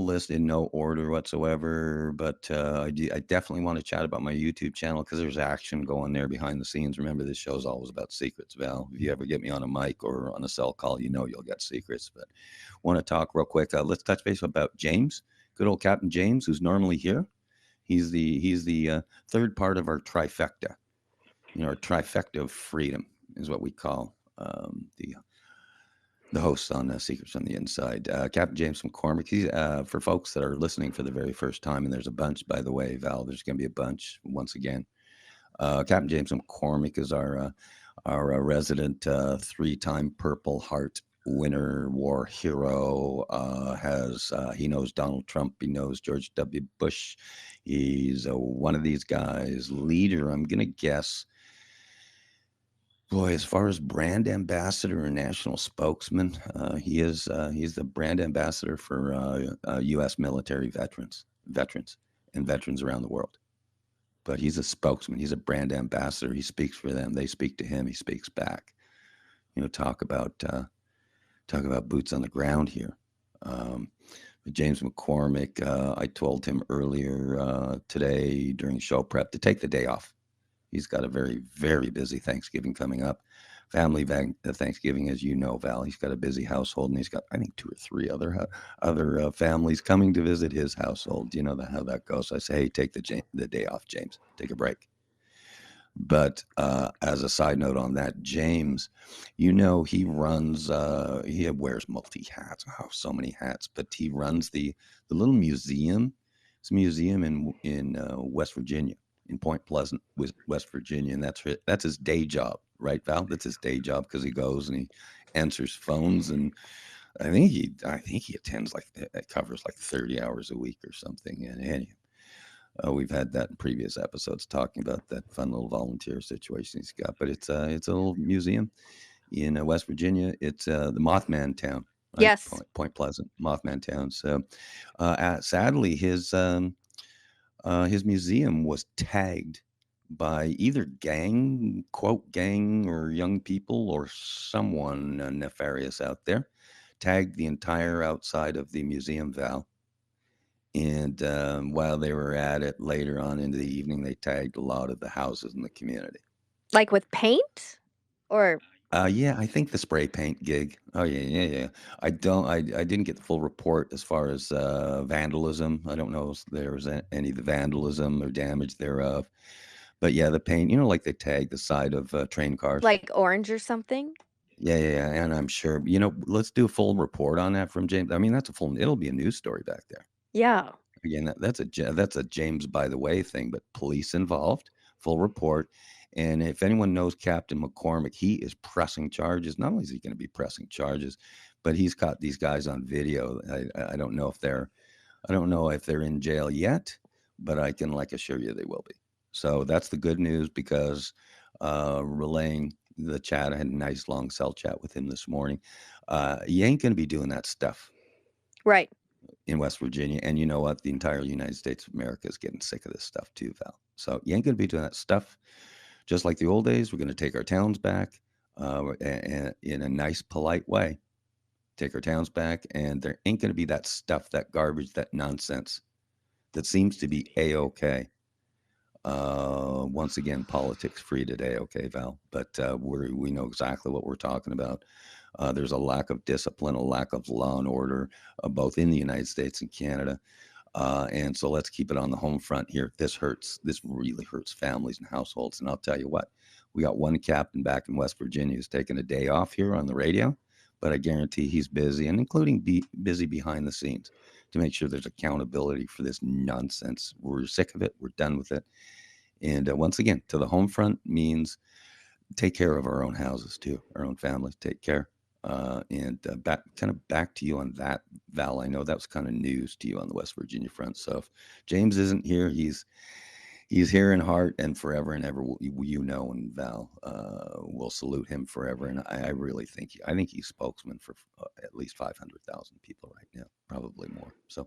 list in no order whatsoever, but I definitely want to chat about my YouTube channel because there's action going there behind the scenes. Remember, this show's always about secrets, Val. If you ever get me on a mic or on a cell call, you know you'll get secrets. But want to talk real quick. Let's touch base about James, good old Captain James, who's normally here. He's the third part of our trifecta. Our trifecta of freedom is what we call the hosts on Secrets on the Inside. Captain James McCormick. He's for folks that are listening for the very first time, and there's a bunch, by the way, Val. There's going to be a bunch once again. Captain James McCormick is our resident three-time Purple Heart winner, war hero. He knows Donald Trump. He knows George W. Bush. He's one of these guys. Leader. I'm going to guess. Boy, as far as brand ambassador and national spokesman, he's the brand ambassador for U.S. military veterans, and veterans around the world. But he's a spokesman. He's a brand ambassador. He speaks for them. They speak to him. He speaks back. Talk about boots on the ground here. James McCormick. I told him earlier today during show prep to take the day off. He's got a very, very busy Thanksgiving coming up. Family Thanksgiving, as you know, Val. He's got a busy household, and he's got, I think, 2 or 3 other families coming to visit his household. You know how that goes. I say, hey, take the day off, James. Take a break. But as a side note on that, James, he runs. He wears multi hats. Oh, so many hats. But he runs the little museum. It's a museum in West Virginia. In Point Pleasant, West Virginia, and that's his day job, right, Val? That's his day job because he goes and he answers phones, and I think he attends covers like 30 hours a week or something. And anyway, we've had that in previous episodes talking about that fun little volunteer situation he's got. But it's a little museum in West Virginia. It's the Mothman Town, right? Yes. Point Pleasant, Mothman Town. So, sadly, his museum was tagged by either quote gang, or young people, or someone nefarious out there, tagged the entire outside of the museum, Val. And while they were at it later on into the evening, they tagged a lot of the houses in the community. Like with paint? Or Yeah, I think the spray paint gig. Oh yeah. I didn't get the full report as far as vandalism. I don't know if there was any of the vandalism or damage thereof. But yeah, the paint, like they tag the side of train cars. like orange or something? Yeah. And I'm sure, let's do a full report on that from James. I mean, it'll be a news story back there. Yeah. Again, that's a James by the way thing, but police involved, full report. And if anyone knows Captain McCormick, he is pressing charges. Not only is he going to be pressing charges, but he's caught these guys on video. I don't know if they're in jail yet, but I can assure you they will be. So that's the good news because relaying the chat, I had a nice long cell chat with him this morning. You ain't going to be doing that stuff Right. in West Virginia. And you know what? The entire United States of America is getting sick of this stuff too, Val. So you ain't going to be doing that stuff. Just like the old days, we're going to take our towns back in a nice, polite way. Take our towns back, and there ain't going to be that stuff, that garbage, that nonsense that seems to be A-OK. Once again, politics free today, okay, Val? But we know exactly what we're talking about. There's a lack of discipline, a lack of law and order, both in the United States and Canada. And so let's keep it on the home front here. This hurts. This really hurts families and households. And I'll tell you what, we got one captain back in West Virginia who's taking a day off here on the radio, but I guarantee he's busy, and including busy behind the scenes to make sure there's accountability for this nonsense. We're sick of it. We're done with it. And once again, to the home front means take care of our own houses too, our own families. Take care. And back to you on that, Val. I know that was kind of news to you on the West Virginia front. So if James isn't here, he's here in heart and forever and ever. And Val will salute him forever. And I really think he's spokesman for at least 500,000 people right now, probably more. So